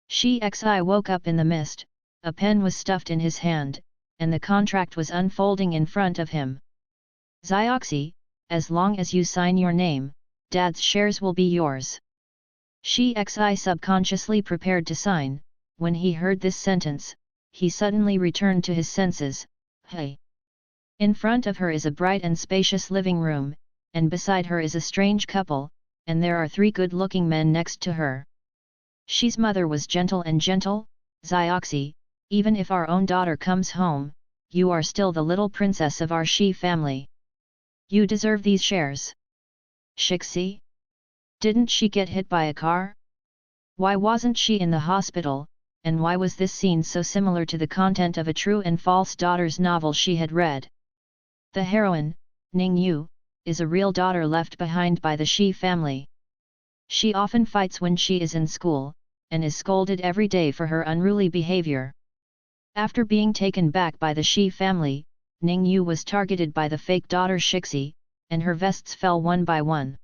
Shi Xi woke up in the mist, a pen was stuffed in his hand, and the contract was unfolding in front of him. Xioxi, as long as you sign your name, Dad's shares will be yours. Shi Xi subconsciously prepared to sign. When he heard this sentence, he suddenly returned to his senses. Hey! In front of her is a bright and spacious living room, and beside her is a strange couple, and there are 3 good-looking men next to her. Shi's mother was gentle and gentle. Xioxi, even if our own daughter comes home, you are still the little princess of our Shi family. You deserve these shares. Shixi? Didn't she get hit by a car? Why wasn't she in the hospital, and why was this scene so similar to the content of a true and false daughters novel she had read? The heroine, Ning Yu, is a real daughter left behind by the Shi family. She often fights when she is in school, and is scolded every day for her unruly behavior. After being taken back by the Shi family, Ning Yu was targeted by the fake daughter Shixi, and her vests fell one by one.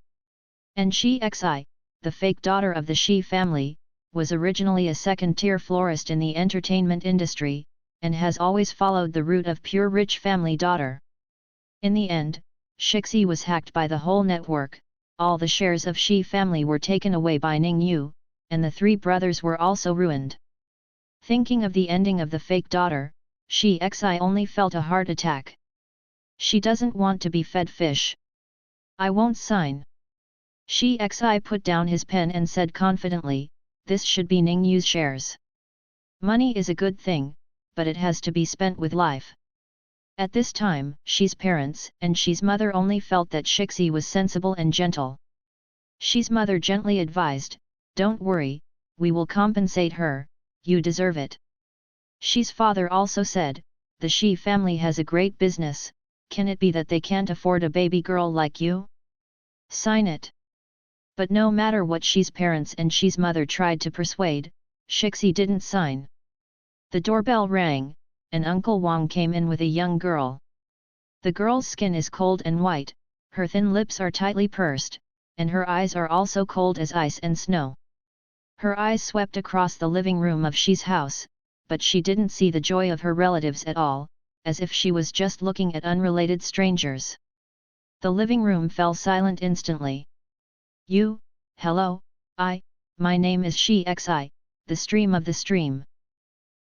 And Shi Xi, the fake daughter of the Shi family, was originally a second-tier florist in the entertainment industry, and has always followed the route of pure rich family daughter. In the end, Shixi was hacked by the whole network, all the shares of Shi family were taken away by Ning Yu, and the 3 brothers were also ruined. Thinking of the ending of the fake daughter, Shi Xi only felt a heart attack. She doesn't want to be fed fish. I won't sign. Shi Xi put down his pen and said confidently, this should be Ning Yu's shares. Money is a good thing, but it has to be spent with life. At this time, Shi's parents and Shi's mother only felt that Shixi was sensible and gentle. Shi's mother gently advised, don't worry, we will compensate her, you deserve it. Shi's father also said, the Shi family has a great business, can it be that they can't afford a baby girl like you? Sign it. But no matter what Shi's parents and Shi's mother tried to persuade, Shixi didn't sign. The doorbell rang, and Uncle Wang came in with a young girl. The girl's skin is cold and white, her thin lips are tightly pursed, and her eyes are also cold as ice and snow. Her eyes swept across the living room of Shi's house, but she didn't see the joy of her relatives at all, as if she was just looking at unrelated strangers. The living room fell silent instantly. Hello, my name is Shi Xi, the stream of the stream.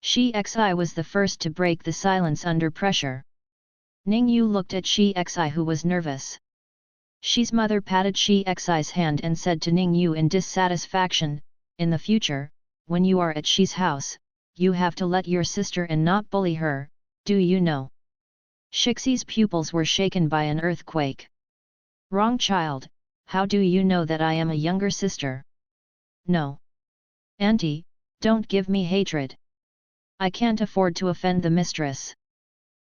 Shi Xi was the first to break the silence under pressure. Ning Yu looked at Shi Xi who was nervous. Shi's mother patted Shi Xi's hand and said to Ning Yu in dissatisfaction, in the future, when you are at Shi's house, you have to let your sister and not bully her, do you know? Shixi's pupils were shaken by an earthquake. Wrong child, how do you know that I am a younger sister? No. Auntie, don't give me hatred. I can't afford to offend the mistress.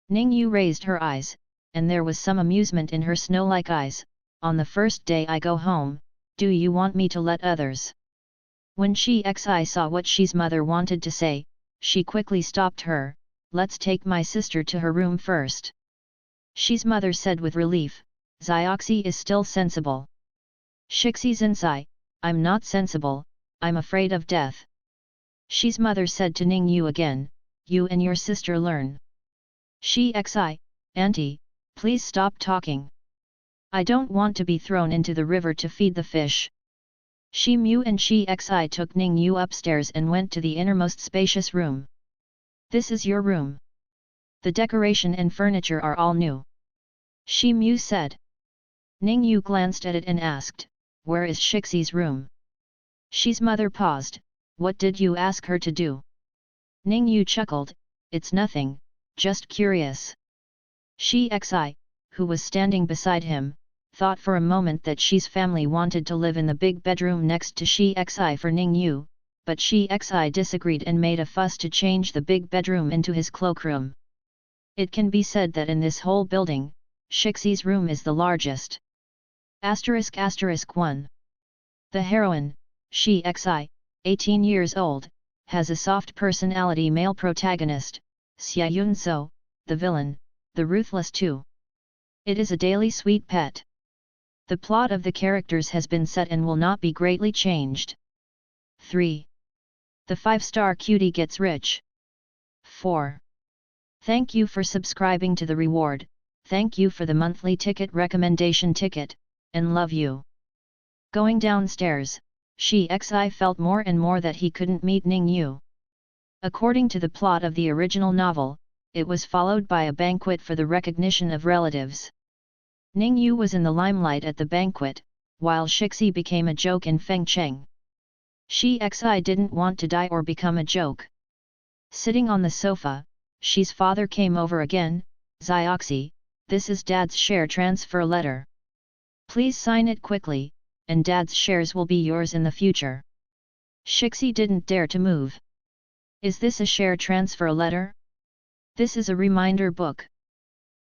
Ning Yu raised her eyes, and there was some amusement in her snow-like eyes. On the first day I go home, do you want me to let others? When Shi Xi saw what Shi's mother wanted to say, she quickly stopped her, let's take my sister to her room first. Shi's mother said with relief, Xioxi is still sensible. Shixi Zinsai, I'm not sensible, I'm afraid of death. Shi's mother said to Ning Yu again, you and your sister learn. Shi Xi, Auntie, please stop talking. I don't want to be thrown into the river to feed the fish. Shi Mu and Shi Xi took Ning Yu upstairs and went to the innermost spacious room. This is your room. The decoration and furniture are all new. Shi Mu said. Ning Yu glanced at it and asked, where is Shixi's room? Shi's mother paused, what did you ask her to do? Ning Yu chuckled, it's nothing, just curious. Shi Xi, who was standing beside him, thought for a moment that Shi's family wanted to live in the big bedroom next to Shi Xi for Ning Yu, but Shi Xi disagreed and made a fuss to change the big bedroom into his cloakroom. It can be said that in this whole building, Shixi's room is the largest. **** 1. The heroine, Shi Xi, 18 years old, has a soft personality male protagonist, Xia Yunso, the villain, the ruthless too. It is a daily sweet pet. The plot of the characters has been set and will not be greatly changed. 3. The 5-star cutie gets rich. 4. Thank you for subscribing to the reward, thank you for the monthly ticket recommendation ticket, and love you. Going downstairs, Shi Xi felt more and more that he couldn't meet Ning Yu. According to the plot of the original novel, it was followed by a banquet for the recognition of relatives. Ning Yu was in the limelight at the banquet, while Shixi became a joke in Fengcheng. Shi Xi didn't want to die or become a joke. Sitting on the sofa, Shi's father came over again. Zioxi, this is Dad's share transfer letter. Please sign it quickly, and Dad's shares will be yours in the future. Shixi didn't dare to move. Is this a share transfer letter? This is a reminder book.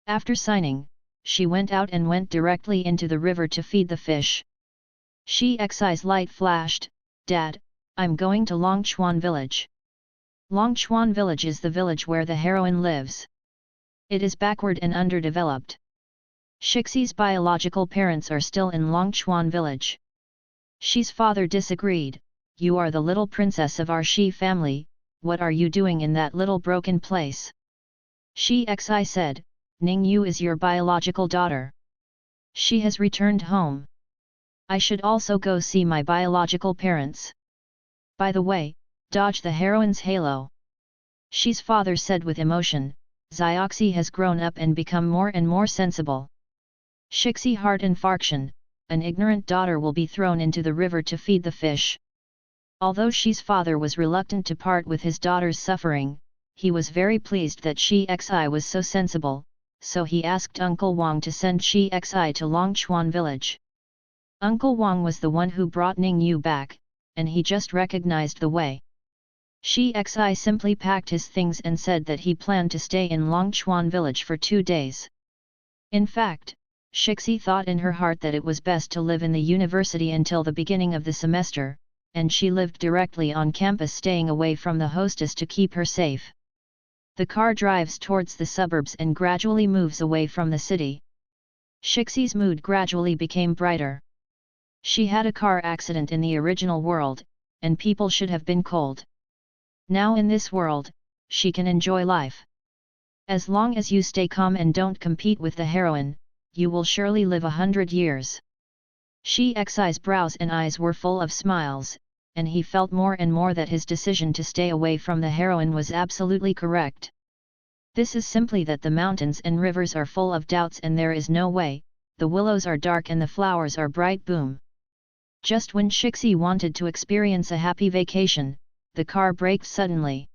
After signing, she went out and went directly into the river to feed the fish. Shi Xi's light flashed. Dad, I'm going to Longchuan village. Longchuan village is the village where the heroine lives. It is backward and underdeveloped. Shixi's biological parents are still in Longchuan village. Shi's father disagreed. You are the little princess of our Shi family, what are you doing in that little broken place? Shi Xi said, Ning Yu is your biological daughter. She has returned home. I should also go see my biological parents. By the way, dodge the heroine's halo. Shi's father said with emotion. Zioxi has grown up and become more and more sensible. Shixi heart infarction, an ignorant daughter will be thrown into the river to feed the fish. Although Shi's father was reluctant to part with his daughter's suffering, he was very pleased that Shi Xi was so sensible, so he asked Uncle Wang to send Shi Xi to Longchuan village. Uncle Wang was the one who brought Ning Yu back, and he just recognized the way. Shi Xi simply packed his things and said that he planned to stay in Longchuan village for 2 days. In fact, Shixi thought in her heart that it was best to live in the university until the beginning of the semester, and she lived directly on campus staying away from the hostess to keep her safe. The car drives towards the suburbs and gradually moves away from the city. Shixi's mood gradually became brighter. She had a car accident in the original world, and people should have been cold. Now in this world, she can enjoy life. As long as you stay calm and don't compete with the heroine, you will surely live 100 years. Shi Xi's brows and eyes were full of smiles, and he felt more and more that his decision to stay away from the heroine was absolutely correct. This is simply that the mountains and rivers are full of doubts and there is no way, the willows are dark and the flowers are bright. Boom. Just when Shixi wanted to experience a happy vacation, the car braked suddenly.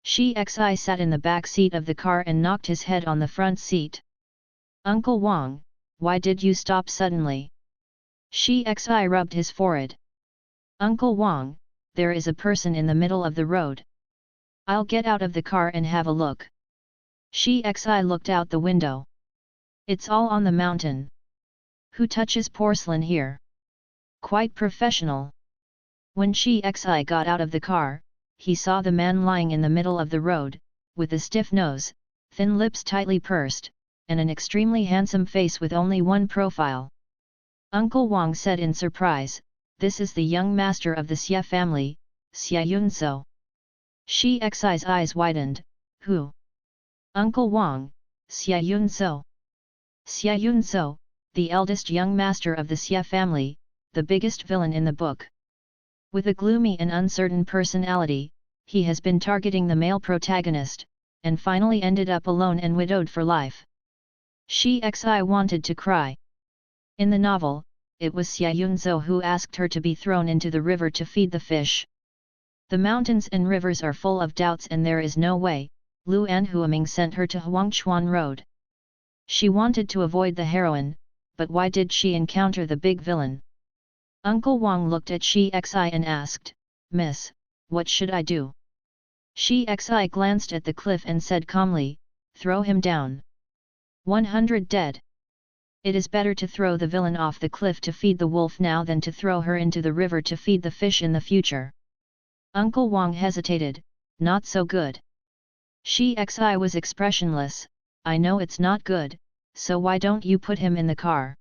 Shi Xi sat in the back seat of the car and knocked his head on the front seat. Uncle Wang, why did you stop suddenly? Shi Xi rubbed his forehead. Uncle Wang, there is a person in the middle of the road. I'll get out of the car and have a look. Shi Xi looked out the window. It's all on the mountain. Who touches porcelain here? Quite professional. When Shi Xi got out of the car, he saw the man lying in the middle of the road, with a stiff nose, thin lips tightly pursed, and an extremely handsome face with only one profile. Uncle Wang said in surprise, this is the young master of the Xie family, Xie Yunzhou. Shi Xi's eyes widened, who? Uncle Wang, Xie Yunzhou. Xie Yunzhou, the eldest young master of the Xie family, the biggest villain in the book. With a gloomy and uncertain personality, he has been targeting the male protagonist, and finally ended up alone and widowed for life. Shi Xi wanted to cry. In the novel, it was Xie Yunzhou who asked her to be thrown into the river to feed the fish. The mountains and rivers are full of doubts and there is no way, Lu Anhuaming sent her to Huangshuan Road. She wanted to avoid the heroine, but why did she encounter the big villain? Uncle Wang looked at Shi Xi and asked, Miss, what should I do? Shi Xi glanced at the cliff and said calmly, throw him down. 100 dead. It is better to throw the villain off the cliff to feed the wolf now than to throw her into the river to feed the fish in the future. Uncle Wang hesitated, not so good. Shi Xi was expressionless, I know it's not good, so why don't you put him in the car?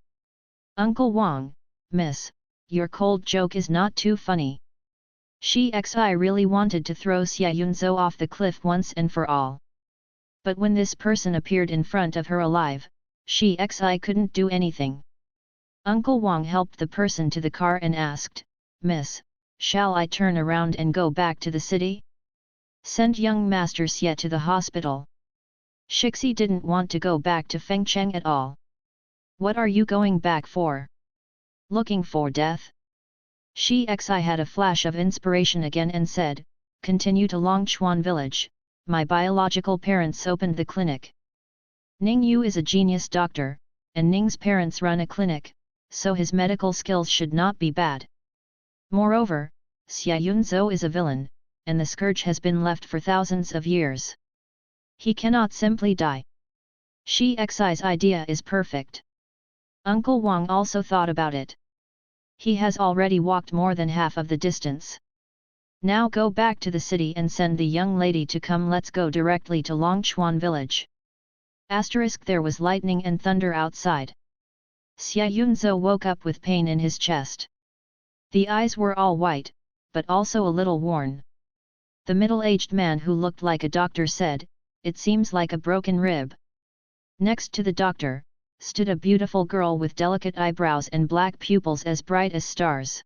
Uncle Wang, Miss, your cold joke is not too funny. Shi Xi really wanted to throw Xia Yunzhou off the cliff once and for all. But when this person appeared in front of her alive, Shi Xi couldn't do anything. Uncle Wang helped the person to the car and asked, "Miss, shall I turn around and go back to the city? Send young Master Xie to the hospital." Shixi didn't want to go back to Fengcheng at all. "What are you going back for? Looking for death?" Shi Xi had a flash of inspiration again and said, "Continue to Longchuan village, my biological parents opened the clinic. Ning Yu is a genius doctor, and Ning's parents run a clinic, so his medical skills should not be bad. Moreover, Xia Yunzhou is a villain, and the scourge has been left for thousands of years. He cannot simply die. Shi Xi's idea is perfect." Uncle Wang also thought about it. He has already walked more than half of the distance. Now go back to the city and send the young lady to come. Let's go directly to Longchuan village. There was lightning and thunder outside. Xia Yunzhou woke up with pain in his chest. The eyes were all white, but also a little worn. The middle-aged man who looked like a doctor said, "It seems like a broken rib." Next to the doctor, stood a beautiful girl with delicate eyebrows and black pupils as bright as stars.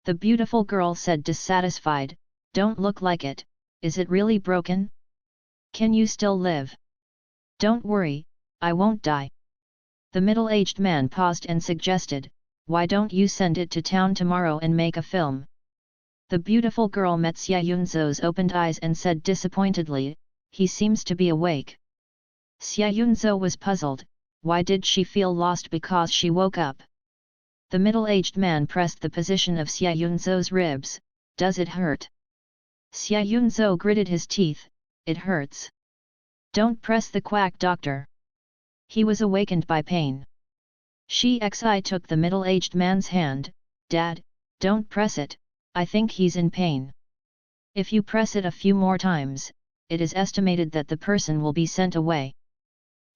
The beautiful girl said dissatisfied, "Don't look like it, is it really broken? Can you still live?" "Don't worry, I won't die." The middle-aged man paused and suggested, "Why don't you send it to town tomorrow and make a film?" The beautiful girl met Xia Yunzhou's opened eyes and said disappointedly, "He seems to be awake." Xia Yunzhou was puzzled. Why did she feel lost because she woke up? The middle-aged man pressed the position of Xia Yunzhou's ribs. "Does it hurt?" Xia Yunzhou gritted his teeth. "It hurts." "Don't press the quack, doctor." He was awakened by pain. Shi Xi took the middle-aged man's hand. "Dad, don't press it, I think he's in pain. If you press it a few more times, it is estimated that the person will be sent away."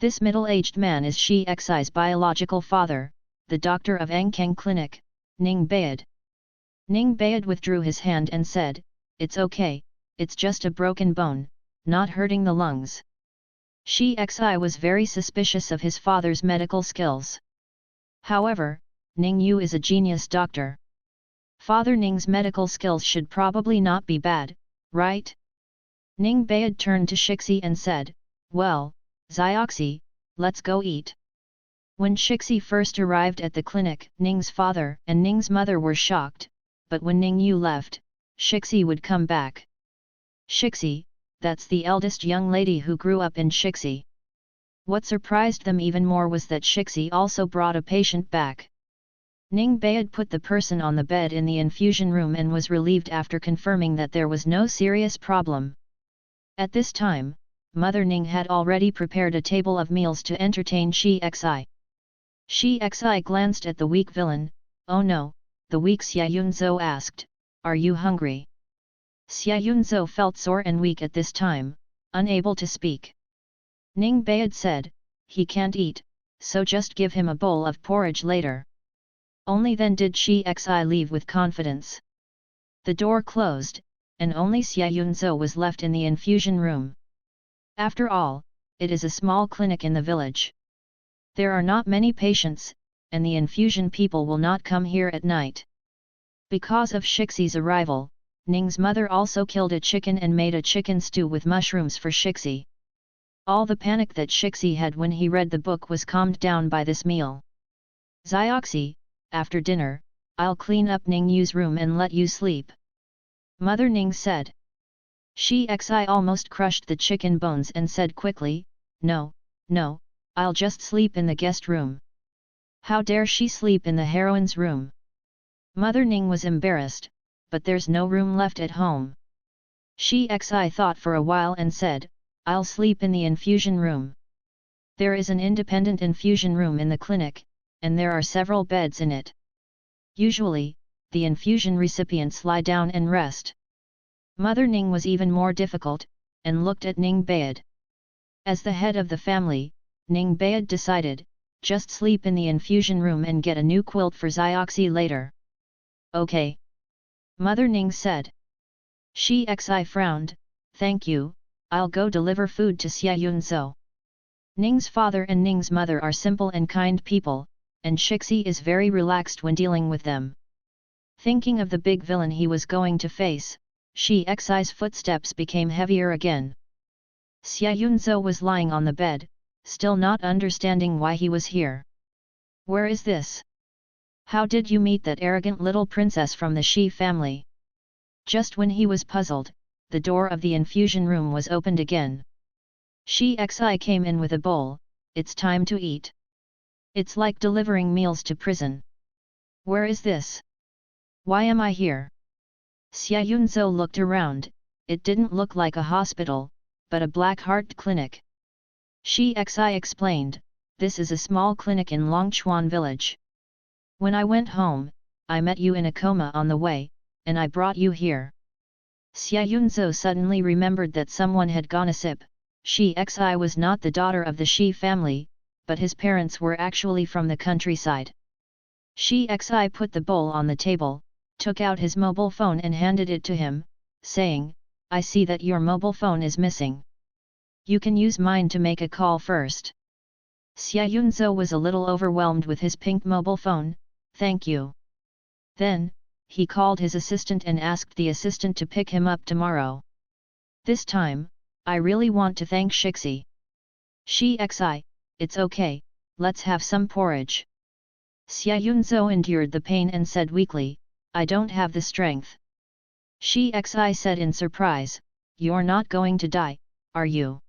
This middle-aged man is Shi Xi's biological father, the doctor of Angkeng Clinic, Ning Bayad. Ning Bayad withdrew his hand and said, "It's okay, it's just a broken bone, not hurting the lungs." Shi Xi was very suspicious of his father's medical skills. However, Ning Yu is a genius doctor. Father Ning's medical skills should probably not be bad, right? Ning Bayad turned to Shixi and said, "Well, Zioxi, let's go eat." When Shixi first arrived at the clinic, Ning's father and Ning's mother were shocked, but when Ning Yu left, Shixi would come back. Shixi, that's the eldest young lady who grew up in Shixi. What surprised them even more was that Shixi also brought a patient back. Ning Bayad put the person on the bed in the infusion room and was relieved after confirming that there was no serious problem. At this time, Mother Ning had already prepared a table of meals to entertain Shi Xi. Shi Xi glanced at the weak villain. "Oh no," the weak Xia Yunzhou asked, "Are you hungry?" Xia Yunzhou felt sore and weak at this time, unable to speak. Ning Bayad said, "He can't eat, so just give him a bowl of porridge later." Only then did Shi Xi leave with confidence. The door closed, and only Xia Yunzhou was left in the infusion room. After all, it is a small clinic in the village. There are not many patients, and the infusion people will not come here at night. Because of Shixi's arrival, Ning's mother also killed a chicken and made a chicken stew with mushrooms for Shixi. All the panic that Shixi had when he read the book was calmed down by this meal. "Zioxi, after dinner, I'll clean up Ning Yu's room and let you sleep," Mother Ning said. Shi Xi almost crushed the chicken bones and said quickly, "No, no, I'll just sleep in the guest room." How dare she sleep in the heroine's room? Mother Ning was embarrassed, but there's no room left at home. Shi Xi thought for a while and said, "I'll sleep in the infusion room." There is an independent infusion room in the clinic, and there are several beds in it. Usually, the infusion recipients lie down and rest. Mother Ning was even more difficult, and looked at Ning Bayad. As the head of the family, Ning Bayad decided, just sleep in the infusion room and get a new quilt for Zioxi later. "Okay." Mother Ning said. Shi Xi frowned, thank you, I'll go deliver food to Xia Yunzhou. Ning's father and Ning's mother are simple and kind people, and Shixi is very relaxed when dealing with them. Thinking of the big villain he was going to face, Shi Xi's footsteps became heavier again. Xia Yunzhou was lying on the bed, still not understanding why he was here. Where is this? How did you meet that arrogant little princess from the Shi family? Just when he was puzzled, the door of the infusion room was opened again. Shi Xi came in with a bowl. It's time to eat. It's like delivering meals to prison. Where is this? Why am I here? Xia Yunzhou looked around. It didn't look like a hospital, but a black heart clinic. Shi Xi explained, this is a small clinic in Longchuan village. When I went home, I met you in a coma on the way, and I brought you here. Xia Yunzhou suddenly remembered that someone had gossip. Shi Xi was not the daughter of the Shi family, but his parents were actually from the countryside. Shi Xi put the bowl on the table, took out his mobile phone and handed it to him, saying, I see that your mobile phone is missing. You can use mine to make a call first. Xia Yunzhou was a little overwhelmed with his pink mobile phone, thank you. Then, he called his assistant and asked the assistant to pick him up tomorrow. This time, I really want to thank Shixi. Shi Xi, it's okay, let's have some porridge. Xia Yunzhou endured the pain and said weakly, I don't have the strength. Shi Xi said in surprise, you're not going to die, are you?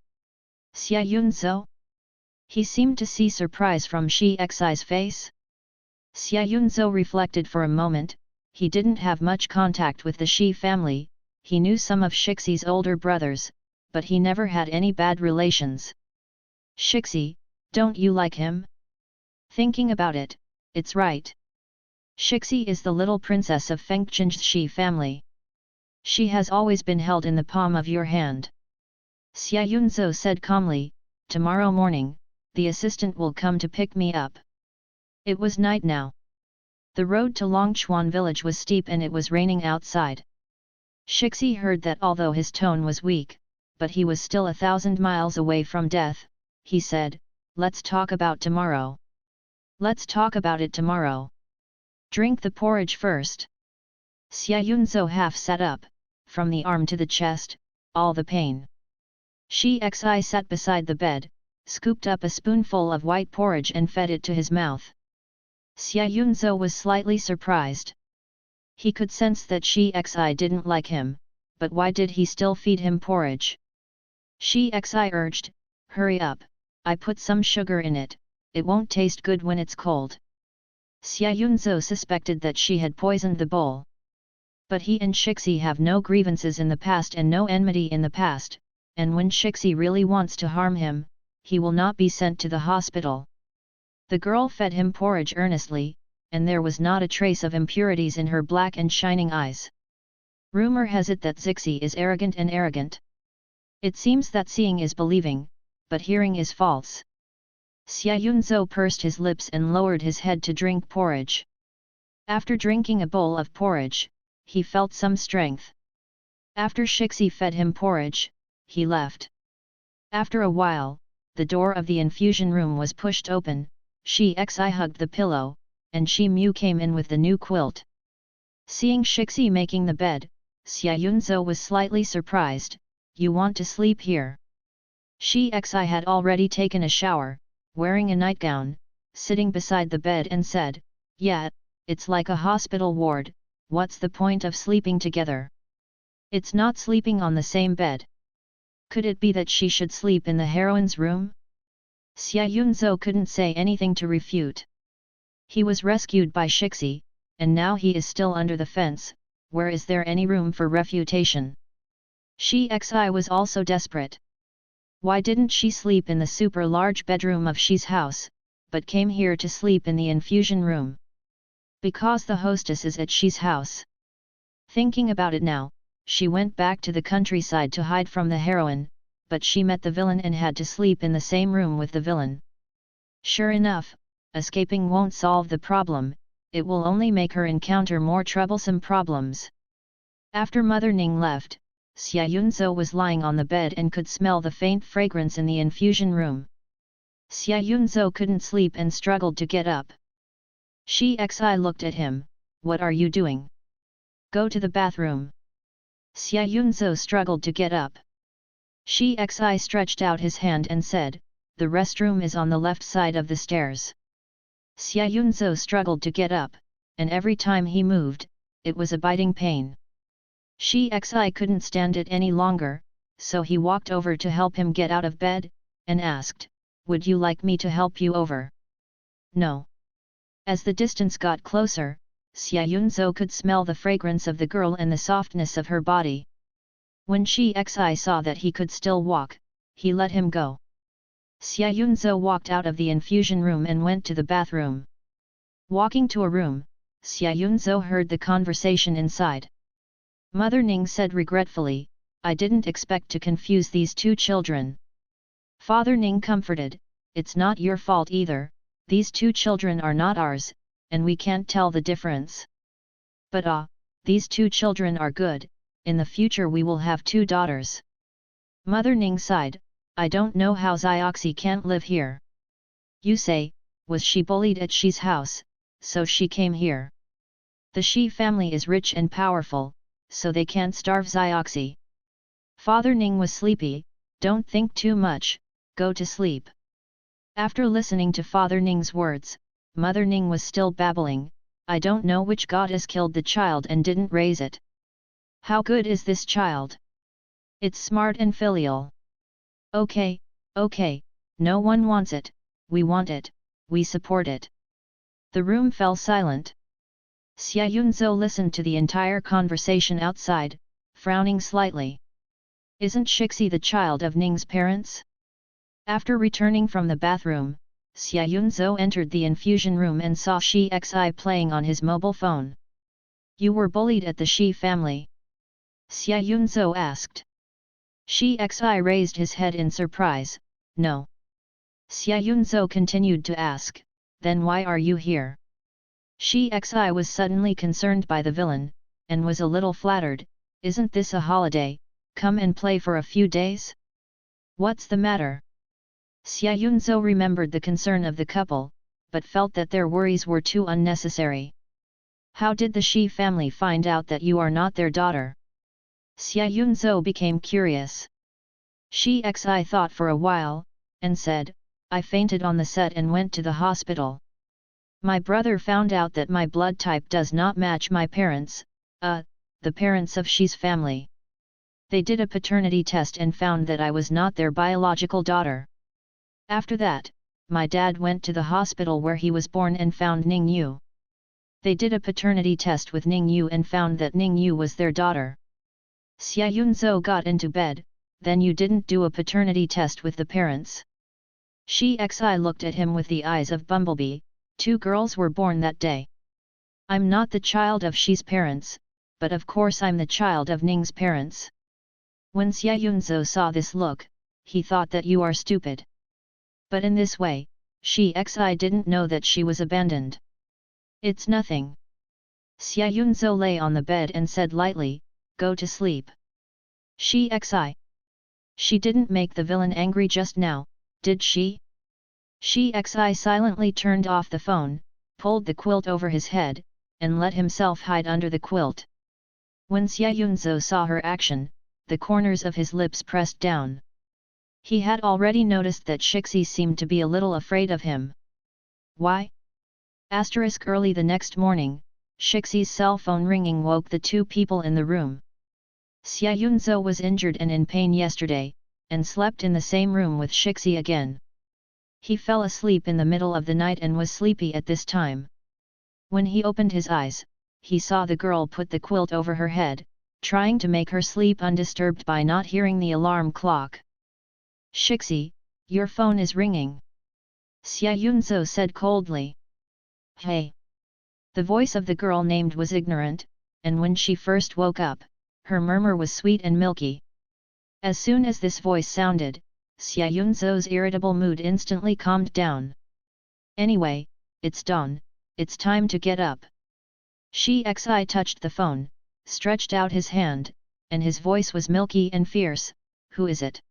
Xia Yunzhou? He seemed to see surprise from Shi Xi's face. Xia Yunzhou reflected for a moment. He didn't have much contact with the Shi family, he knew some of Shixi's older brothers, but he never had any bad relations. Shixi, don't you like him? Thinking about it, it's right. Shixi is the little princess of Fengchen's Shi family. She has always been held in the palm of your hand. Xia Yunzhou said calmly, tomorrow morning, the assistant will come to pick me up. It was night now. The road to Longchuan village was steep and it was raining outside. Shixi heard that although his tone was weak, but he was still 1,000 miles away from death, he said, let's talk about tomorrow. Let's talk about it tomorrow. Drink the porridge first. Xia Yunzhou half sat up, from the arm to the chest, all the pain. Shi Xi sat beside the bed, scooped up a spoonful of white porridge and fed it to his mouth. Xia Yunzhou was slightly surprised. He could sense that Shi Xi didn't like him, but why did he still feed him porridge? Shi Xi urged, hurry up, I put some sugar in it, it won't taste good when it's cold. Xia Yunzhou suspected that she had poisoned the bowl. But he and Shixi have no grievances in the past and no enmity in the past, and when Shixi really wants to harm him, he will not be sent to the hospital. The girl fed him porridge earnestly, and there was not a trace of impurities in her black and shining eyes. Rumor has it that Zixi is arrogant and arrogant. It seems that seeing is believing, but hearing is false. Xia Yunzhou pursed his lips and lowered his head to drink porridge. After drinking a bowl of porridge, he felt some strength. After Shixi fed him porridge, he left. After a while, the door of the infusion room was pushed open, Shi Xi hugged the pillow, and Shi Mu came in with the new quilt. Seeing Shixi making the bed, Xia Yunzhou was slightly surprised, you want to sleep here? Shi Xi had already taken a shower, wearing a nightgown, sitting beside the bed and said, yeah, it's like a hospital ward, what's the point of sleeping together? It's not sleeping on the same bed. Could it be that she should sleep in the heroine's room? Xia Yunzhou couldn't say anything to refute. He was rescued by Shixi, and now he is still under the fence, where is there any room for refutation? Shi Xi was also desperate. Why didn't she sleep in the super large bedroom of Shi's house, but came here to sleep in the infusion room? Because the hostess is at Shi's house. Thinking about it now, she went back to the countryside to hide from the heroine, but she met the villain and had to sleep in the same room with the villain. Sure enough, escaping won't solve the problem, it will only make her encounter more troublesome problems. After Mother Ning left, Xia Yunzhou was lying on the bed and could smell the faint fragrance in the infusion room. Xia Yunzhou couldn't sleep and struggled to get up. Shi Xi looked at him. What are you doing? Go to the bathroom. Xia Yunzhou struggled to get up. Shi Xi stretched out his hand and said, the restroom is on the left side of the stairs. Xia Yunzhou struggled to get up, and every time he moved, it was a biting pain. Shi Xi couldn't stand it any longer, so he walked over to help him get out of bed, and asked, would you like me to help you over? No. As the distance got closer, Xia Yunzhou could smell the fragrance of the girl and the softness of her body. When Shi Xi saw that he could still walk, he let him go. Xia Yunzhou walked out of the infusion room and went to the bathroom. Walking to a room, Xia Yunzhou heard the conversation inside. Mother Ning said regretfully, I didn't expect to confuse these two children. Father Ning comforted, it's not your fault either, these two children are not ours, and we can't tell the difference. But these two children are good, in the future we will have two daughters. Mother Ning sighed, I don't know how Zioxi can't live here. You say, was she bullied at Shi's house, so she came here. The Shi family is rich and powerful, so they can't starve Zioxi. Father Ning was sleepy, don't think too much, go to sleep. After listening to Father Ning's words, Mother Ning was still babbling, I don't know which goddess killed the child and didn't raise it. How good is this child? It's smart and filial. Okay, no one wants it, we want it, we support it. The room fell silent. Xia Yunzhou listened to the entire conversation outside, frowning slightly. Isn't Shixi the child of Ning's parents? After returning from the bathroom, Xia Yunzhou entered the infusion room and saw Shi Xi playing on his mobile phone. You were bullied at the Shi family? Xia Yunzhou asked. Shi Xi raised his head in surprise, no. Xia Yunzhou continued to ask, then why are you here? Shi Xi was suddenly concerned by the villain, and was a little flattered, isn't this a holiday, come and play for a few days? What's the matter? Xia Yunzhou remembered the concern of the couple, but felt that their worries were too unnecessary. How did the Shi family find out that you are not their daughter? Xia Yunzhou became curious. Shi Xi thought for a while, and said, I fainted on the set and went to the hospital. My brother found out that my blood type does not match my parents, the parents of Shi's family. They did a paternity test and found that I was not their biological daughter. After that, my dad went to the hospital where he was born and found Ning Yu. They did a paternity test with Ning Yu and found that Ning Yu was their daughter. Xia Yunzhou got into bed, then you didn't do a paternity test with the parents. Shi Xi looked at him with the eyes of Bumblebee, 2 girls were born that day. I'm not the child of Shi's parents, but of course I'm the child of Ning's parents. When Xia Yunzhou saw this look, he thought that you are stupid. But in this way, Shi Xi didn't know that she was abandoned. It's nothing. Xia Yunzhou lay on the bed and said lightly, go to sleep. Shi Xi. She didn't make the villain angry just now, did she? Shi Xi silently turned off the phone, pulled the quilt over his head, and let himself hide under the quilt. When Xia Yunzhou saw her action, the corners of his lips pressed down. He had already noticed that Shixi seemed to be a little afraid of him. Why? Early the next morning, Shixi's cell phone ringing woke the 2 people in the room. Xia Yunzhou was injured and in pain yesterday, and slept in the same room with Shixi again. He fell asleep in the middle of the night and was sleepy at this time. When he opened his eyes, he saw the girl put the quilt over her head, trying to make her sleep undisturbed by not hearing the alarm clock. Shixi, your phone is ringing. Xia Yunzhou said coldly. Hey! The voice of the girl named was ignorant, and when she first woke up, her murmur was sweet and milky. As soon as this voice sounded, Xia Yunzhou's irritable mood instantly calmed down. Anyway, it's dawn, it's time to get up. Shi Xi touched the phone, stretched out his hand, and his voice was milky and fierce. "Who is it?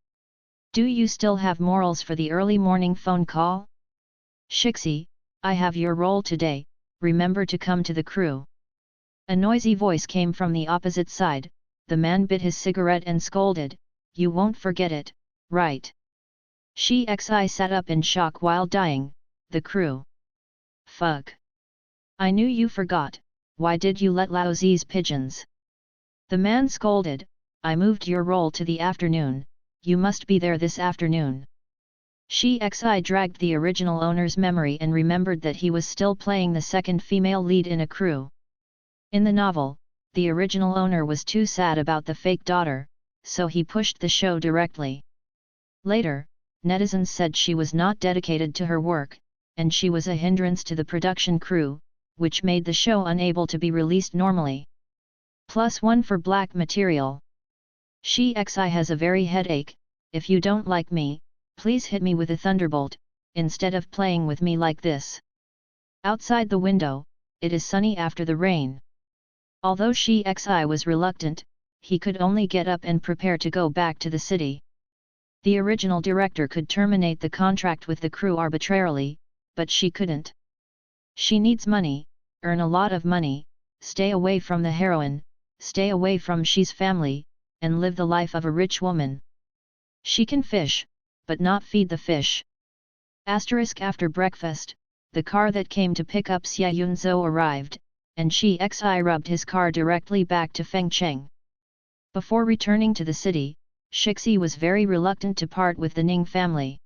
Do you still have morals for the early morning phone call? Shixi, I have your role today, remember to come to the crew." A noisy voice came from the opposite side. The man bit his cigarette and scolded, "You won't forget it, right?" Shixi sat up in shock while dying. "The crew? Fuck! I knew you forgot, why did you let Laozi's pigeons?" The man scolded, "I moved your role to the afternoon, you must be there this afternoon." Shixi dragged the original owner's memory and remembered that he was still playing the second female lead in a crew. In the novel, the original owner was too sad about the fake daughter, so he pushed the show directly. Later, netizens said she was not dedicated to her work, and she was a hindrance to the production crew, which made the show unable to be released normally. +1 for black material. Shixi has a very headache. If you don't like me, please hit me with a thunderbolt, instead of playing with me like this. Outside the window, it is sunny after the rain. Although Shixi was reluctant, he could only get up and prepare to go back to the city. The original director could terminate the contract with the crew arbitrarily, but she couldn't. She needs money, earn a lot of money, stay away from the heroine, stay away from Shi's family, and live the life of a rich woman. She can fish, but not feed the fish. After breakfast, the car that came to pick up Xia Yunzhou arrived, and Shixi rubbed his car directly back to Fengcheng. Before returning to the city, Shixi was very reluctant to part with the Ning family.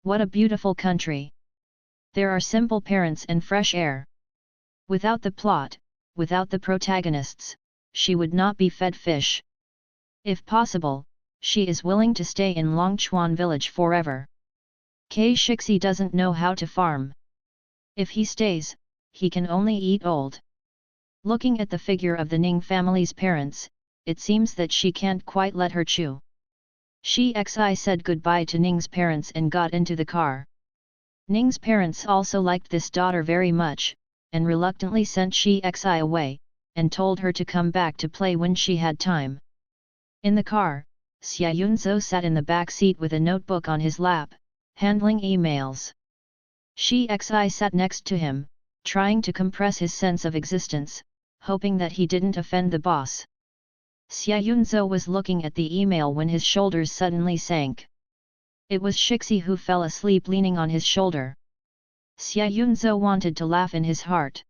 What a beautiful country! There are simple parents and fresh air. Without the plot, without the protagonists, she would not be fed fish. If possible, she is willing to stay in Longchuan village forever. Shixi doesn't know how to farm. If he stays, he can only eat old. Looking at the figure of the Ning family's parents, it seems that she can't quite let her chew. Shixi said goodbye to Ning's parents and got into the car. Ning's parents also liked this daughter very much, and reluctantly sent Shixi away, and told her to come back to play when she had time. In the car, Xia Yunzhou sat in the back seat with a notebook on his lap, handling emails. Shixi sat next to him, trying to compress his sense of existence, hoping that he didn't offend the boss. Xia Yunzhou was looking at the email when his shoulders suddenly sank. It was Shixi who fell asleep leaning on his shoulder. Xia Yunzhou wanted to laugh in his heart.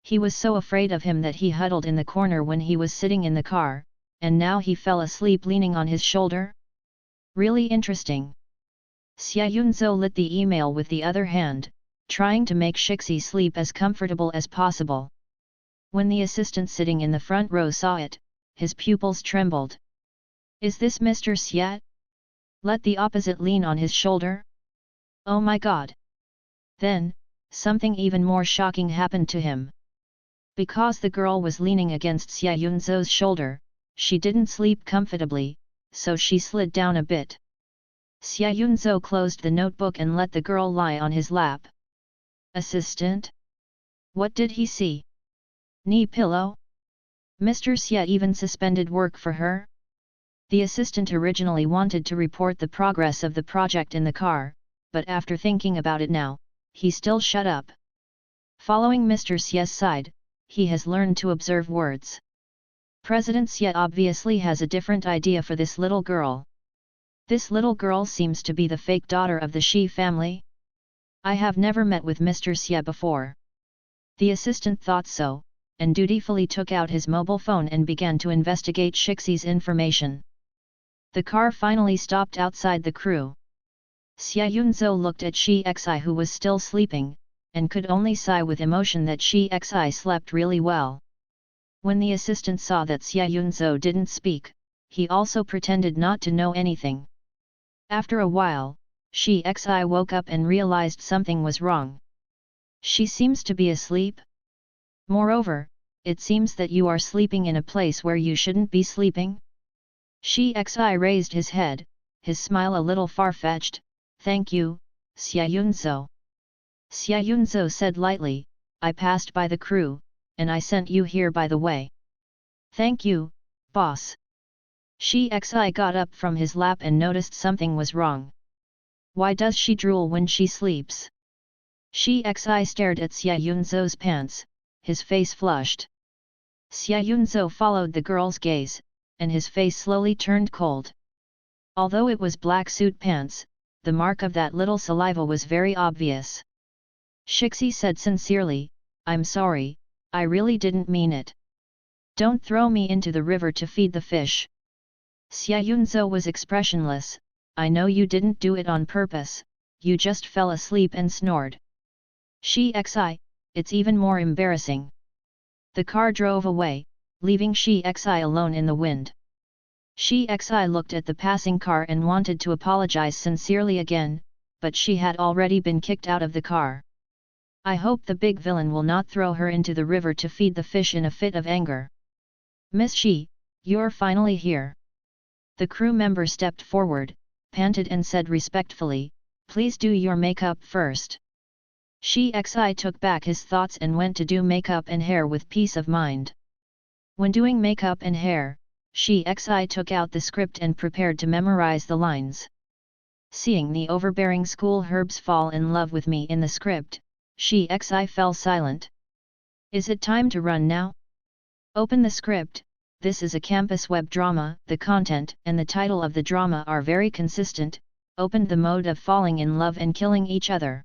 He was so afraid of him that he huddled in the corner when he was sitting in the car, and now he fell asleep leaning on his shoulder? Really interesting. Xia Yunzhou lit the email with the other hand, trying to make Shixi sleep as comfortable as possible. When the assistant sitting in the front row saw it, his pupils trembled. "Is this Mr. Xia? Let the opposite lean on his shoulder? Oh my god!" Then, something even more shocking happened to him. Because the girl was leaning against Xia Yunzhou's shoulder, she didn't sleep comfortably, so she slid down a bit. Xia Yunzhou closed the notebook and let the girl lie on his lap. Assistant? What did he see? Knee pillow? Mr. Xia even suspended work for her? The assistant originally wanted to report the progress of the project in the car, but after thinking about it now, he still shut up. Following Mr. Xia's side, he has learned to observe words. President Xia obviously has a different idea for this little girl. This little girl seems to be the fake daughter of the Shi family. I have never met with Mr. Xia before. The assistant thought so, and dutifully took out his mobile phone and began to investigate Shixi's information. The car finally stopped outside the crew. Xia Yunzhou looked at Shixi who was still sleeping, and could only sigh with emotion that Shixi slept really well. When the assistant saw that Xia Yunzhou didn't speak, he also pretended not to know anything. After a while, Shixi woke up and realized something was wrong. She seems to be asleep. Moreover, it seems that you are sleeping in a place where you shouldn't be sleeping. Shixi raised his head, his smile a little far-fetched. Thank you, Xia Yunzhou. Xia Yunzhou said lightly, I passed by the crew, and I sent you here by the way. Thank you, boss. Shi Xi got up from his lap and noticed something was wrong. Why does she drool when she sleeps? Shi Xi stared at Xia Yunzhou's pants, his face flushed. Xia Yunzhou followed the girl's gaze, and his face slowly turned cold. Although it was black suit pants, the mark of that little saliva was very obvious. Shixi said sincerely, I'm sorry, I really didn't mean it. Don't throw me into the river to feed the fish. Xia Yunzhou was expressionless, I know you didn't do it on purpose, you just fell asleep and snored. Shi Xi, it's even more embarrassing. The car drove away, leaving Shi Xi alone in the wind. Shi Xi looked at the passing car and wanted to apologize sincerely again, but she had already been kicked out of the car. I hope the big villain will not throw her into the river to feed the fish in a fit of anger. Miss Shi, you're finally here. The crew member stepped forward, panted and said respectfully, please do your makeup first. Shi Xi took back his thoughts and went to do makeup and hair with peace of mind. When doing makeup and hair, Shi Xi took out the script and prepared to memorize the lines. Seeing the overbearing school herbs fall in love with me in the script, Shi Xi fell silent. Is it time to run now? Open the script. This is a campus web drama, the content and the title of the drama are very consistent, opened the mode of falling in love and killing each other.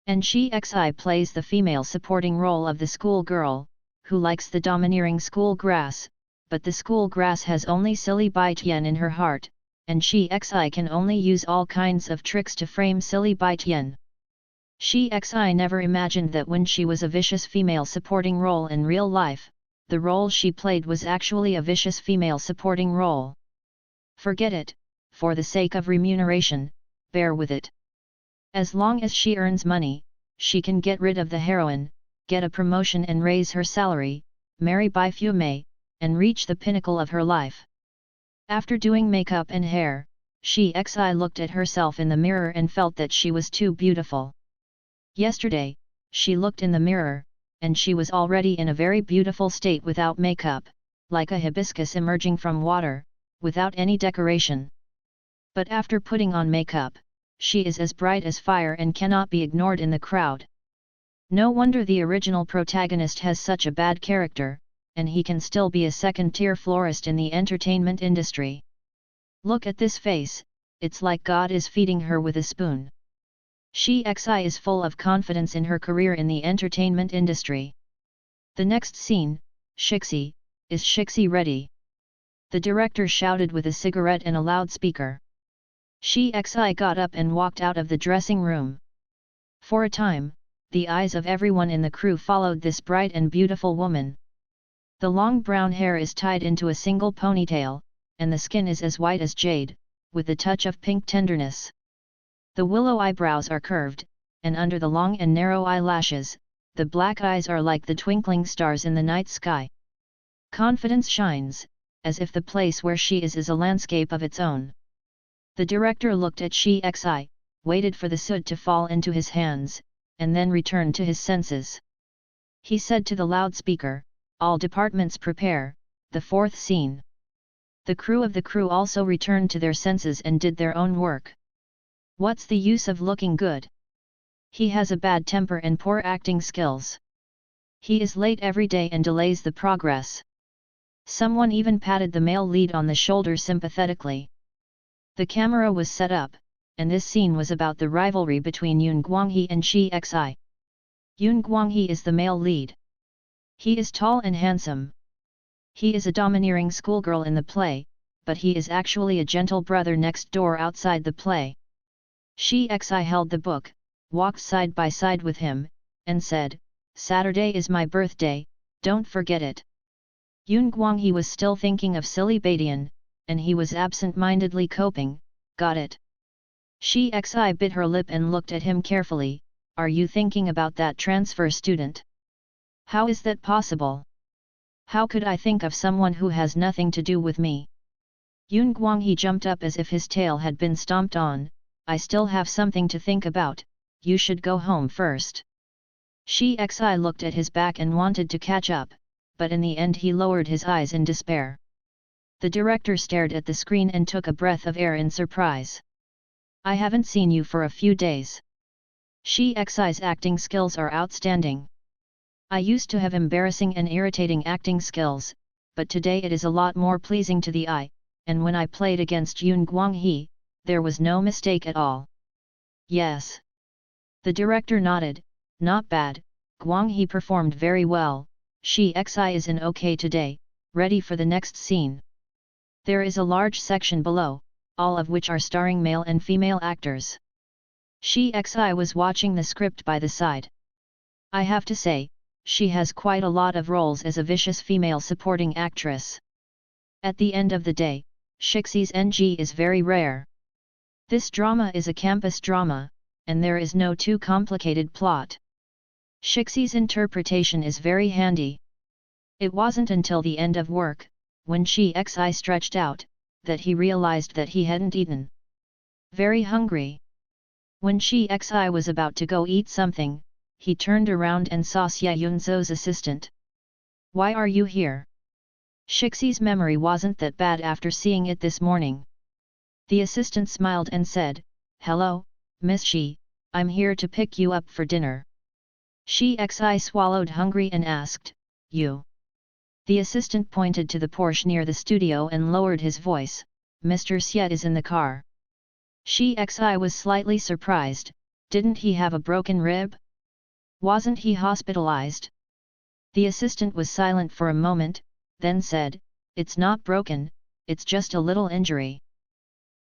And Shi Xi plays the female supporting role of the school girl, who likes the domineering school grass, but the school grass has only silly Bai Tian in her heart, and Shi Xi can only use all kinds of tricks to frame silly Bai Tian. Shi Xi never imagined that when she was a vicious female supporting role in real life, the role she played was actually a vicious female supporting role. Forget it, for the sake of remuneration, bear with it. As long as she earns money, she can get rid of the heroine, get a promotion and raise her salary, marry Bai Fumei, and reach the pinnacle of her life. After doing makeup and hair, Shi Xi looked at herself in the mirror and felt that she was too beautiful. Yesterday, she looked in the mirror, and she was already in a very beautiful state without makeup, like a hibiscus emerging from water, without any decoration. But after putting on makeup, she is as bright as fire and cannot be ignored in the crowd. No wonder the original protagonist has such a bad character, and he can still be a second-tier florist in the entertainment industry. Look at this face, it's like God is feeding her with a spoon. Shi Xi is full of confidence in her career in the entertainment industry. The next scene, Shixi, is Shixi ready? The director shouted with a cigarette and a loudspeaker. Shi Xi got up and walked out of the dressing room. For a time, the eyes of everyone in the crew followed this bright and beautiful woman. The long brown hair is tied into a single ponytail, and the skin is as white as jade, with a touch of pink tenderness. The willow eyebrows are curved, and under the long and narrow eyelashes, the black eyes are like the twinkling stars in the night sky. Confidence shines, as if the place where she is a landscape of its own. The director looked at Shi Xi, waited for the soot to fall into his hands, and then returned to his senses. He said to the loudspeaker, all departments prepare, the fourth scene. The crew also returned to their senses and did their own work. What's the use of looking good? He has a bad temper and poor acting skills. He is late every day and delays the progress. Someone even patted the male lead on the shoulder sympathetically. The camera was set up, and this scene was about the rivalry between Yun Guanghe and Shi Xi. Yun Guanghe is the male lead. He is tall and handsome. He is a domineering schoolgirl in the play, but he is actually a gentle brother next door outside the play. Shi Xi held the book, walked side by side with him, and said, Saturday is my birthday, don't forget it. Yun Guanghe was still thinking of silly Badian, and he was absent-mindedly coping, got it. Shi Xi bit her lip and looked at him carefully, are you thinking about that transfer student? How is that possible? How could I think of someone who has nothing to do with me? Yun Guanghe jumped up as if his tail had been stomped on, I still have something to think about, you should go home first. Shi Xi looked at his back and wanted to catch up, but in the end he lowered his eyes in despair. The director stared at the screen and took a breath of air in surprise. I haven't seen you for a few days. Shi Xi's acting skills are outstanding. I used to have embarrassing and irritating acting skills, but today it is a lot more pleasing to the eye, and when I played against Yun Guanghe, there was no mistake at all. Yes. The director nodded, not bad, Guanghe performed very well, Shi Xi is in okay today, ready for the next scene. There is a large section below, all of which are starring male and female actors. Shi Xi was watching the script by the side. I have to say, she has quite a lot of roles as a vicious female supporting actress. At the end of the day, Shixi's NG is very rare. This drama is a campus drama, and there is no too complicated plot. Shixi's interpretation is very handy. It wasn't until the end of work, when Shi Xi stretched out, that he realized that he hadn't eaten. Very hungry. When Shi Xi was about to go eat something, he turned around and saw Xia Yunzhou's assistant. Why are you here? Shixi's memory wasn't that bad after seeing it this morning. The assistant smiled and said, Hello, Miss Shi, I'm here to pick you up for dinner. Shi Xi swallowed hungry and asked, You? The assistant pointed to the Porsche near the studio and lowered his voice, Mr. Xie is in the car. Shi Xi was slightly surprised, didn't he have a broken rib? Wasn't he hospitalized? The assistant was silent for a moment, then said, It's not broken, it's just a little injury.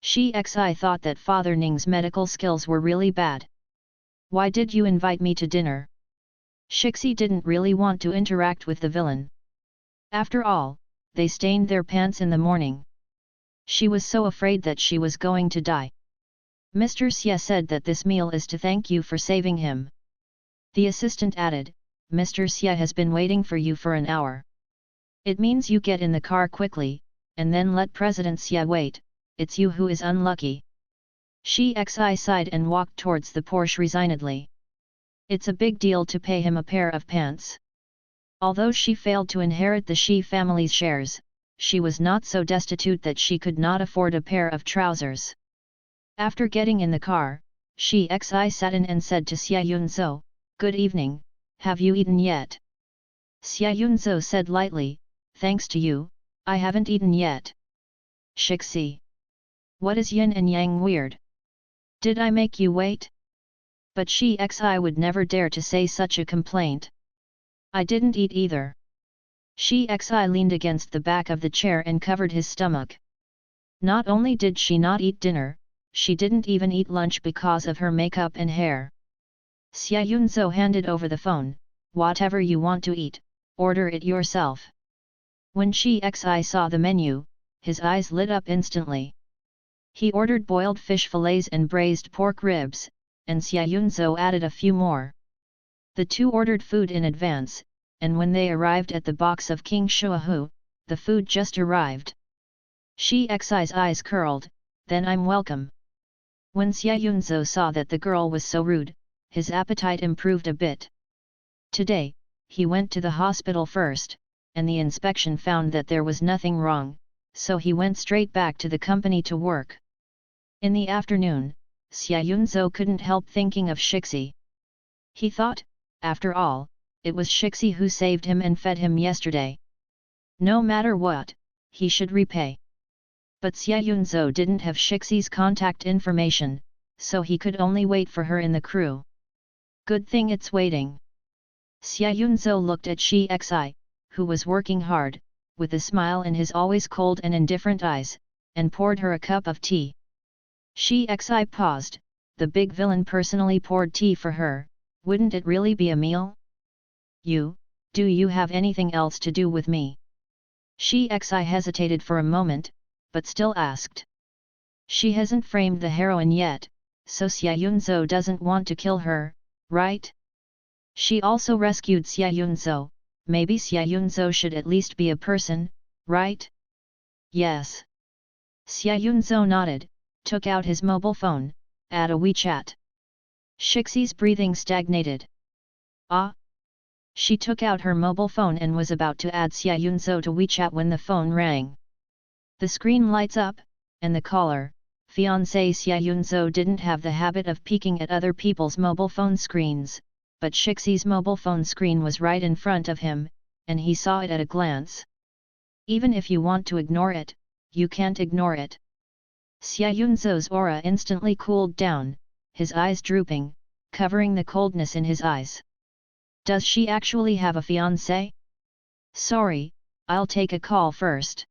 Shi Xi thought that Father Ning's medical skills were really bad. Why did you invite me to dinner? Shixi didn't really want to interact with the villain. After all, they stained their pants in the morning. She was so afraid that she was going to die. Mr. Xie said that this meal is to thank you for saving him. The assistant added, Mr. Xie has been waiting for you for an hour. It means you get in the car quickly, and then let President Xie wait, it's you who is unlucky. Shi Xi sighed and walked towards the Porsche resignedly. It's a big deal to pay him a pair of pants. Although she failed to inherit the Shi family's shares, she was not so destitute that she could not afford a pair of trousers. After getting in the car, Shi Xi sat in and said to Xia Yunzhou, Good evening, have you eaten yet? Xia Yunzhou said lightly, Thanks to you, I haven't eaten yet. Shixi. What is yin and yang weird? Did I make you wait? But Shi Xi would never dare to say such a complaint. I didn't eat either. Shi Xi leaned against the back of the chair and covered his stomach. Not only did she not eat dinner, she didn't even eat lunch because of her makeup and hair. Xia Yunzhou handed over the phone, Whatever you want to eat, order it yourself. When Shi Xi saw the menu, his eyes lit up instantly. He ordered boiled fish fillets and braised pork ribs, and Xia Yunzhou added a few more. The two ordered food in advance, and when they arrived at the box of King Shuahu, the food just arrived. Shi Xi's eyes curled, Then I'm welcome. When Xia Yunzhou saw that the girl was so rude, his appetite improved a bit. Today, he went to the hospital first, and the inspection found that there was nothing wrong, so he went straight back to the company to work. In the afternoon, Xia Yunzhou couldn't help thinking of Shixi. He thought, after all, it was Shixi who saved him and fed him yesterday. No matter what, he should repay. But Xia Yunzhou didn't have Shixi's contact information, so he could only wait for her in the crew. Good thing it's waiting. Xia Yunzhou looked at Shi Xi, who was working hard, with a smile in his always cold and indifferent eyes, and poured her a cup of tea. Shi Xi paused, the big villain personally poured tea for her, wouldn't it really be a meal? Do you have anything else to do with me? Shi Xi hesitated for a moment, but still asked. She hasn't framed the heroine yet, so Xia Yunzhou doesn't want to kill her, right? She also rescued Xia Yunzhou, maybe Xia Yunzhou should at least be a person, right? Yes. Xia Yunzhou nodded, took out his mobile phone, add a WeChat. Shixi's breathing stagnated. Ah! She took out her mobile phone and was about to add Xia Yunzhou to WeChat when the phone rang. The screen lights up, and the caller, fiancé Xia Yunzhou, didn't have the habit of peeking at other people's mobile phone screens, but Shixi's mobile phone screen was right in front of him, and he saw it at a glance. Even if you want to ignore it, you can't ignore it. Xia Yunzhou's aura instantly cooled down, his eyes drooping, covering the coldness in his eyes. Does she actually have a fiancé? Sorry, I'll take a call first.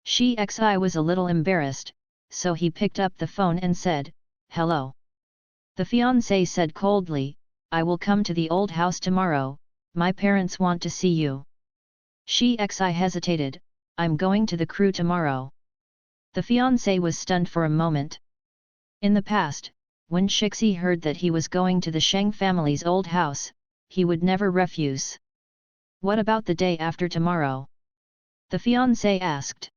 Xi was a little embarrassed, so he picked up the phone and said, "Hello." The fiancé said coldly, "I will come to the old house tomorrow, my parents want to see you." Xi hesitated, "I'm going to the crew tomorrow." The fiancé was stunned for a moment. In the past, when Shixi heard that he was going to the Sheng family's old house, he would never refuse. "What about the day after tomorrow?" the fiancé asked.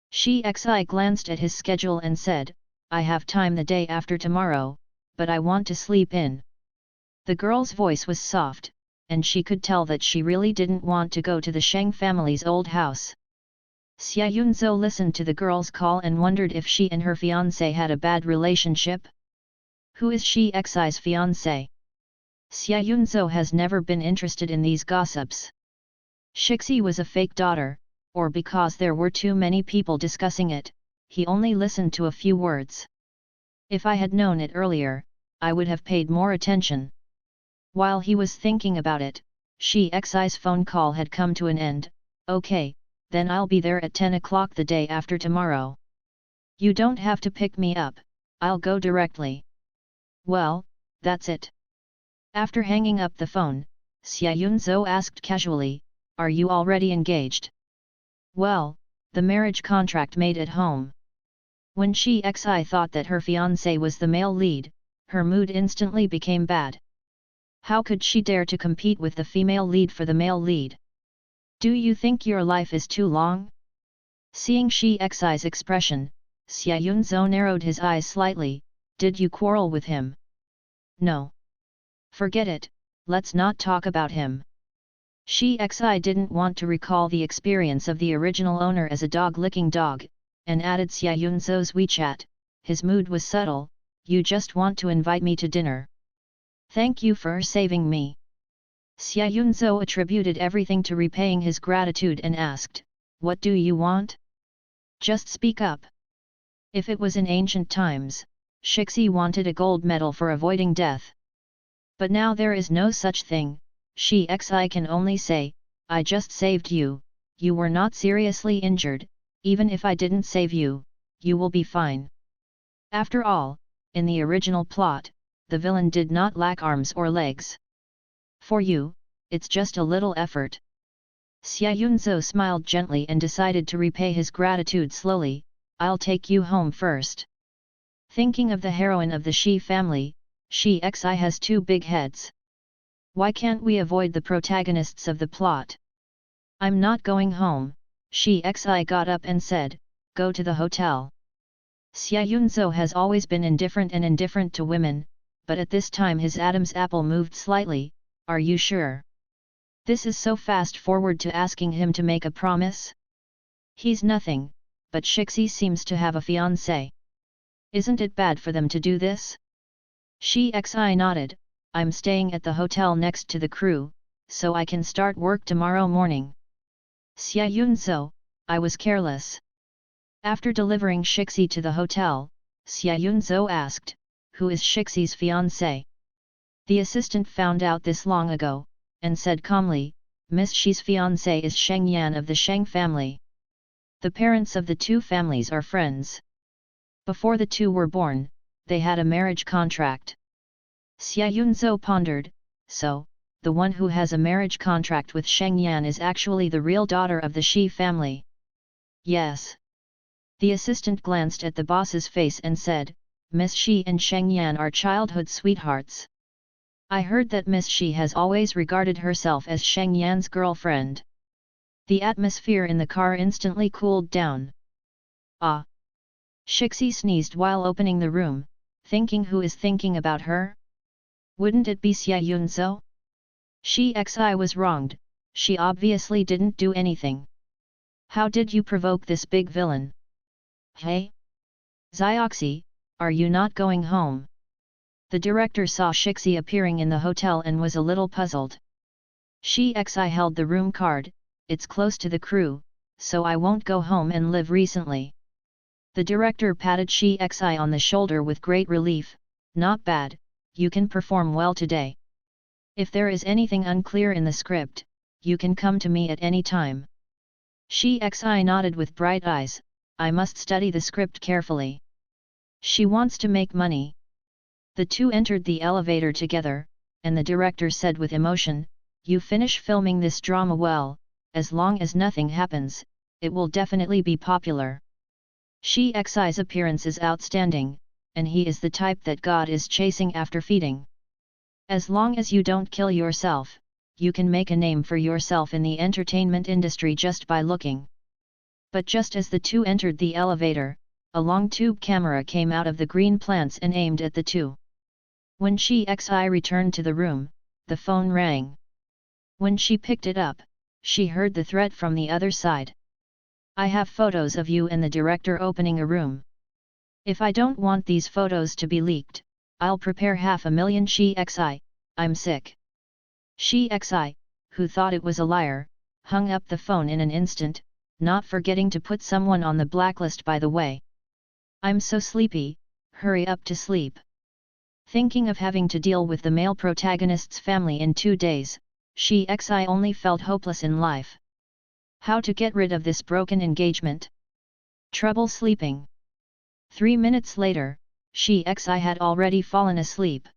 Xi glanced at his schedule and said, "I have time the day after tomorrow, but I want to sleep in." The girl's voice was soft, and she could tell that she really didn't want to go to the Sheng family's old house. Xia Yunzhou listened to the girl's call and wondered if she and her fiancé had a bad relationship. Who is Xi's fiancé? Xia Yunzhou has never been interested in these gossips. Shixi was a fake daughter, or because there were too many people discussing it, he only listened to a few words. If I had known it earlier, I would have paid more attention. While he was thinking about it, Xi's phone call had come to an end. "Okay, then I'll be there at 10 o'clock the day after tomorrow. You don't have to pick me up, I'll go directly." "Well, that's it." After hanging up the phone, Xia Yunzhou asked casually, "Are you already engaged?" "Well, the marriage contract made at home." When Xi thought that her fiancé was the male lead, her mood instantly became bad. How could she dare to compete with the female lead for the male lead? "Do you think your life is too long?" Seeing Xi's expression, Xia Yunzhou narrowed his eyes slightly. "Did you quarrel with him?" "No. Forget it, let's not talk about him." Xi didn't want to recall the experience of the original owner as a dog-licking dog, and added Xia Yunzhou's WeChat. His mood was subtle, "You just want to invite me to dinner. Thank you for saving me." Xia Yunzhou attributed everything to repaying his gratitude and asked, "What do you want? Just speak up." If it was in ancient times, Shixi wanted a gold medal for avoiding death. But now there is no such thing. Xi can only say, "I just saved you, you were not seriously injured, even if I didn't save you, you will be fine." After all, in the original plot, the villain did not lack arms or legs. "For you, it's just a little effort." Xia Yunzhou smiled gently and decided to repay his gratitude slowly. "I'll take you home first." Thinking of the heroine of the Xi family, Xi has two big heads. Why can't we avoid the protagonists of the plot? "I'm not going home," Xi got up and said, "Go to the hotel." Xia Yunzhou has always been indifferent to women, but at this time his Adam's apple moved slightly. "Are you sure? This is so fast forward to asking him to make a promise?" "He's nothing, but Shixi seems to have a fiancé. Isn't it bad for them to do this?" Xi nodded, "I'm staying at the hotel next to the crew, so I can start work tomorrow morning." "Xia Yunzhou, I was careless." After delivering Shixi to the hotel, Xia Yunzhou asked, "Who is Shixi's fiancé?" The assistant found out this long ago, and said calmly, "Miss Xi's fiancé is Sheng Yan of the Sheng family. The parents of the two families are friends. Before the two were born, they had a marriage contract." Xia Yunzhou pondered, "So, the one who has a marriage contract with Sheng Yan is actually the real daughter of the Xi family?" "Yes." The assistant glanced at the boss's face and said, "Miss Xi and Sheng Yan are childhood sweethearts. I heard that Miss Xi has always regarded herself as Sheng Yan's girlfriend." The atmosphere in the car instantly cooled down. "Ah!" Shixi sneezed while opening the room, thinking who is thinking about her? Wouldn't it be Xia Yunzhou? Xi was wronged, she obviously didn't do anything. How did you provoke this big villain? Hey? Zioxi, are you not going home? The director saw Shixi appearing in the hotel and was a little puzzled. Xi held the room card, it's close to the crew, so I won't go home and live recently. The director patted Xi on the shoulder with great relief, not bad, you can perform well today. If there is anything unclear in the script, you can come to me at any time. Xi nodded with bright eyes, I must study the script carefully. She wants to make money. The two entered the elevator together, and the director said with emotion, you finish filming this drama well, as long as nothing happens, it will definitely be popular. Xi's appearance is outstanding, and he is the type that God is chasing after feeding. As long as you don't kill yourself, you can make a name for yourself in the entertainment industry just by looking. But just as the two entered the elevator, a long tube camera came out of the green plants and aimed at the two. When Xi returned to the room, the phone rang. When she picked it up, she heard the threat from the other side. I have photos of you and the director opening a room. If I don't want these photos to be leaked, I'll prepare 500,000 Xi, I'm sick. Xi, who thought it was a liar, hung up the phone in an instant, not forgetting to put someone on the blacklist by the way. I'm so sleepy, hurry up to sleep. Thinking of having to deal with the male protagonist's family in 2 days, Xi only felt hopeless in life. How to get rid of this broken engagement? Trouble sleeping. 3 minutes later, Xi had already fallen asleep.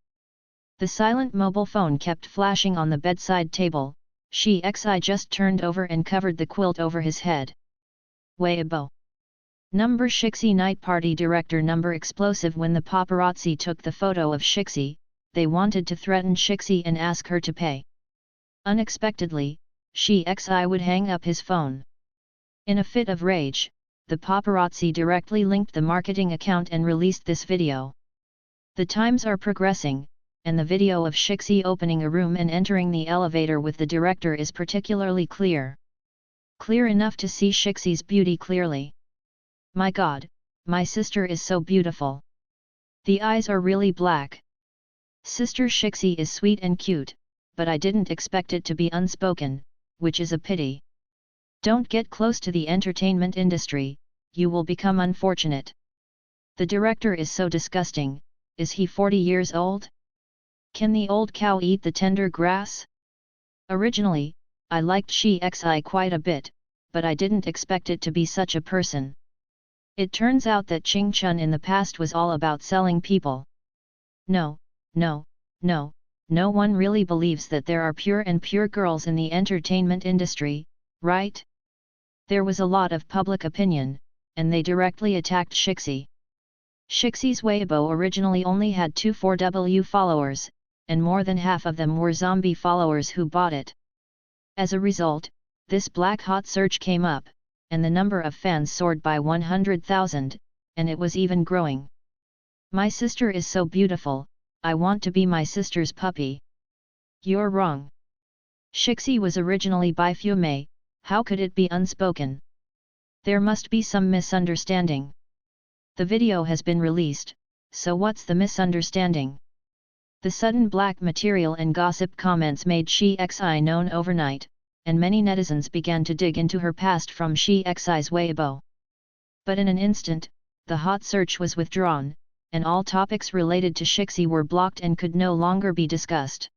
The silent mobile phone kept flashing on the bedside table, Xi just turned over and covered the quilt over his head. Weibo. Number Shixi night party director number explosive. When the paparazzi took the photo of Shixi, they wanted to threaten Shixi and ask her to pay. Unexpectedly, Xi would hang up his phone. In a fit of rage, the paparazzi directly linked the marketing account and released this video. The times are progressing, and the video of Shixi opening a room and entering the elevator with the director is particularly clear. Clear enough to see Shixi's beauty clearly. My God, my sister is so beautiful. The eyes are really black. Sister Shixi is sweet and cute, but I didn't expect it to be unspoken, which is a pity. Don't get close to the entertainment industry, you will become unfortunate. The director is so disgusting, is he 40 years old? Can the old cow eat the tender grass? Originally, I liked Xi quite a bit, but I didn't expect it to be such a person. It turns out that Ching Chun in the past was all about selling people. No one really believes that there are pure girls in the entertainment industry, right? There was a lot of public opinion, and they directly attacked Shixi. Shixi's Weibo originally only had 24W followers, and more than half of them were zombie followers who bought it. As a result, this black hot surge came up, and the number of fans soared by 100,000, and it was even growing. My sister is so beautiful, I want to be my sister's puppy. You're wrong. Shixi was originally by Fume, how could it be unspoken? There must be some misunderstanding. The video has been released, so what's the misunderstanding? The sudden black material and gossip comments made Xi known overnight, and many netizens began to dig into her past from Xi's Weibo. But in an instant, the hot search was withdrawn, and all topics related to Shixi were blocked and could no longer be discussed.